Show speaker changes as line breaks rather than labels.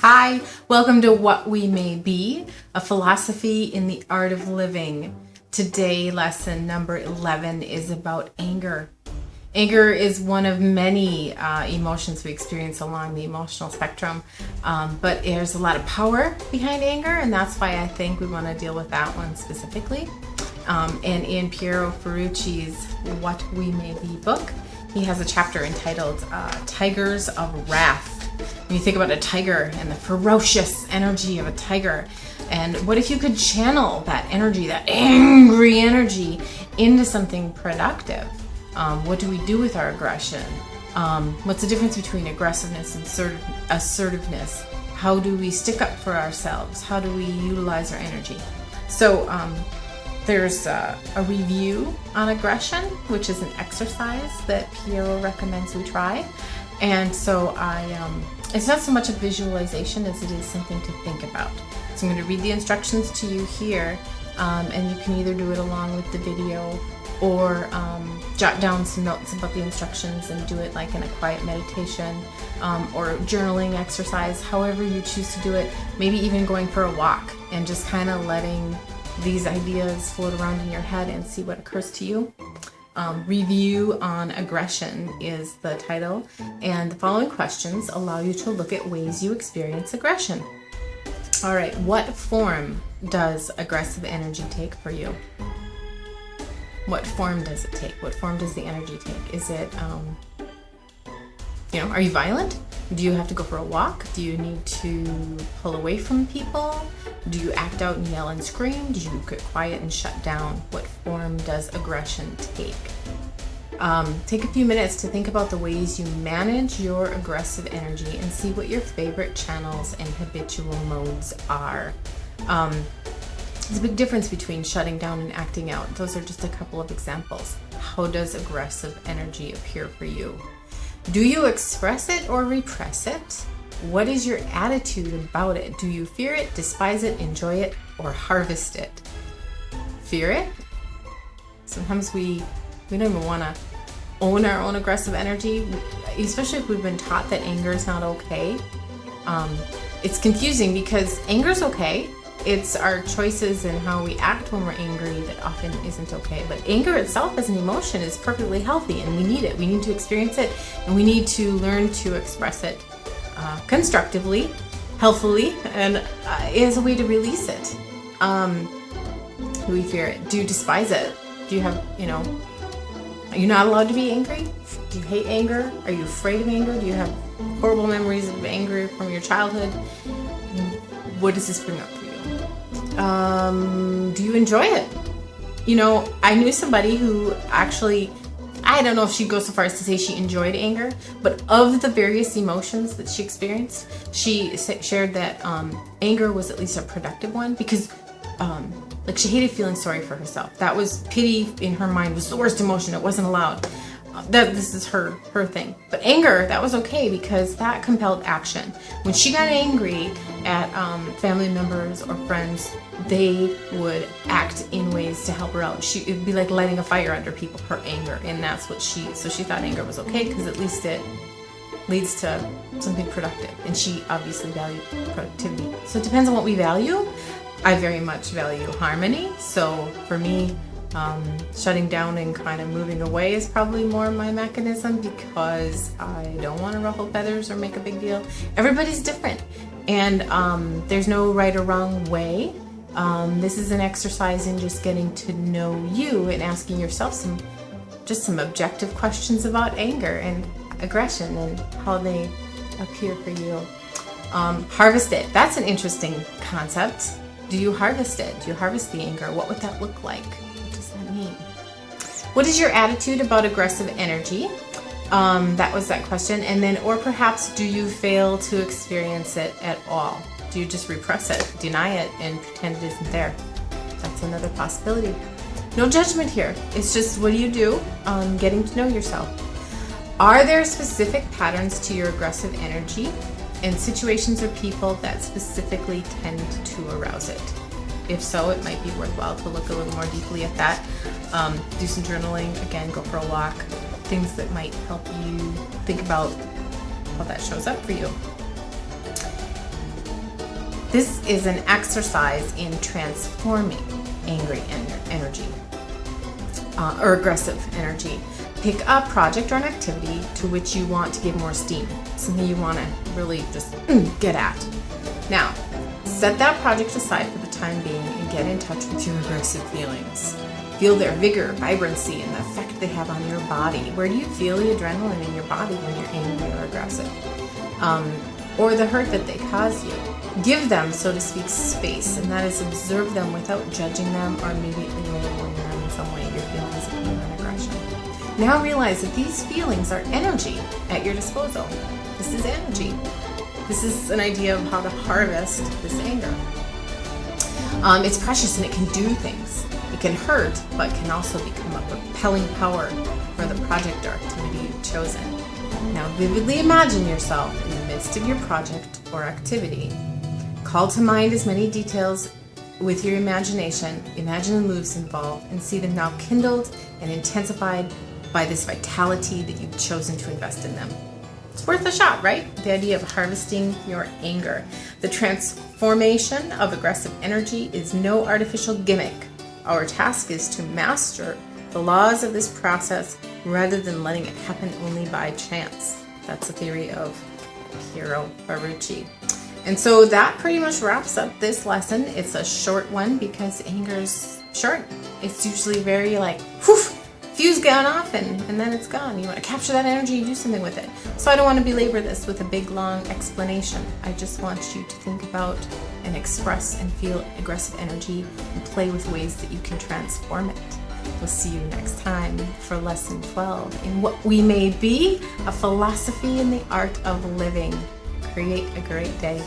Hi, welcome to What We May Be, a philosophy in the art of living. Today, lesson number 11 is about anger. Anger is one of many emotions we experience along the emotional spectrum, but there's a lot of power behind anger, and that's why I think we want to deal with that one specifically. And in Piero Ferrucci's What We May Be book, he has a chapter entitled Tigers of Wrath. When you think about a tiger and the ferocious energy of a tiger, and what if you could channel that energy, that angry energy, into something productive? What do we do with our aggression? What's the difference between aggressiveness and assertiveness? How do we stick up for ourselves? How do we utilize our energy? So there's a review on aggression, which is an exercise that Piero recommends we try. And so it's not so much a visualization as it is something to think about. So I'm going to read the instructions to you here, and you can either do it along with the video or jot down some notes about the instructions and do it like in a quiet meditation or journaling exercise, however you choose to do it. Maybe even going for a walk and just kind of letting these ideas float around in your head and see what occurs to you. Review on Aggression is the title, and the following questions allow you to look at ways you experience aggression. All right, what form does aggressive energy take for you? What form does it take? What form does the energy take? Is it, are you violent? Do you have to go for a walk? Do you need to pull away from people? Do you act out and yell and scream? Do you get quiet and shut down? What form does aggression take? Take a few minutes to think about the ways you manage your aggressive energy and see what your favorite channels and habitual modes are. There's a big difference between shutting down and acting out. Those are just a couple of examples. How does aggressive energy appear for you? Do you express it or repress it? What is your attitude about it? Do you fear it, despise it, enjoy it, or harvest it? Fear it? Sometimes we don't even want to own our own aggressive energy, especially if we've been taught that anger is not okay. It's confusing because anger is okay. It's our choices and how we act when we're angry that often isn't okay. But anger itself as an emotion is perfectly healthy, and we need it. We need to experience it, and we need to learn to express it constructively, healthfully, and as a way to release it. Do we fear it? Do you despise it? Do you have, are you not allowed to be angry? Do you hate anger? Are you afraid of anger? Do you have horrible memories of anger from your childhood? What does this bring up for you? Do you enjoy it? I knew somebody who actually, I don't know if she'd go so far as to say she enjoyed anger, but of the various emotions that she experienced, she shared that anger was at least a productive one because she hated feeling sorry for herself. That was pity in her mind was the worst emotion. It wasn't allowed. This is her thing. But anger, that was okay because that compelled action. When she got angry at family members or friends, they would act in ways to help her out. It'd be like lighting a fire under people, her anger. And that's what so she thought anger was okay because at least it leads to something productive. And she obviously valued productivity. So it depends on what we value. I very much value harmony. So for me, shutting down and kind of moving away is probably more my mechanism because I don't want to ruffle feathers or make a big deal. Everybody's different, and there's no right or wrong way. This is an exercise in just getting to know you and asking yourself some objective questions about anger and aggression and how they appear for you. Harvest it. That's an interesting concept. Do you harvest it? Do you harvest the anger? What would that look like? What is your attitude about aggressive energy? That was that question. And then, or perhaps, do you fail to experience it at all? Do you just repress it, deny it, and pretend it isn't there? That's another possibility. No judgment here. It's just, what do you do? Getting to know yourself. Are there specific patterns to your aggressive energy and situations or people that specifically tend to arouse it? If so, it might be worthwhile to look a little more deeply at that. Do some journaling, again, go for a walk, things that might help you think about how that shows up for you. This is an exercise in transforming angry energy or aggressive energy. Pick a project or an activity to which you want to give more steam, something you want to really just get at. Now, set that project aside for the time being and get in touch with your aggressive feelings. Feel their vigor, vibrancy, and the effect they have on your body. Where do you feel the adrenaline in your body when you're angry or aggressive? Or the hurt that they cause you. Give them, so to speak, space, and that is observe them without judging them or immediately labeling them in some way, your feelings of pain and aggression. Now realize that these feelings are energy at your disposal. This is energy. This is an idea of how to harvest this anger. It's precious and it can do things. It can hurt, but can also become a propelling power for the project or activity you've chosen. Now vividly imagine yourself in the midst of your project or activity. Call to mind as many details with your imagination. Imagine the moves involved and see them now kindled and intensified by this vitality that you've chosen to invest in them. It's worth a shot, right? The idea of harvesting your anger. The transformation of aggressive energy is no artificial gimmick. Our task is to master the laws of this process rather than letting it happen only by chance. That's the theory of Piero Ferrucci. And so that pretty much wraps up this lesson. It's a short one because anger's short. It's usually very like, whew, fuse gone off and then it's gone. You want to capture that energy and do something with it. So I don't want to belabor this with a big long explanation. I just want you to think about and express and feel aggressive energy and play with ways that you can transform it. We'll see you next time for lesson 12 in What We May Be, a philosophy in the art of living. Create a great day.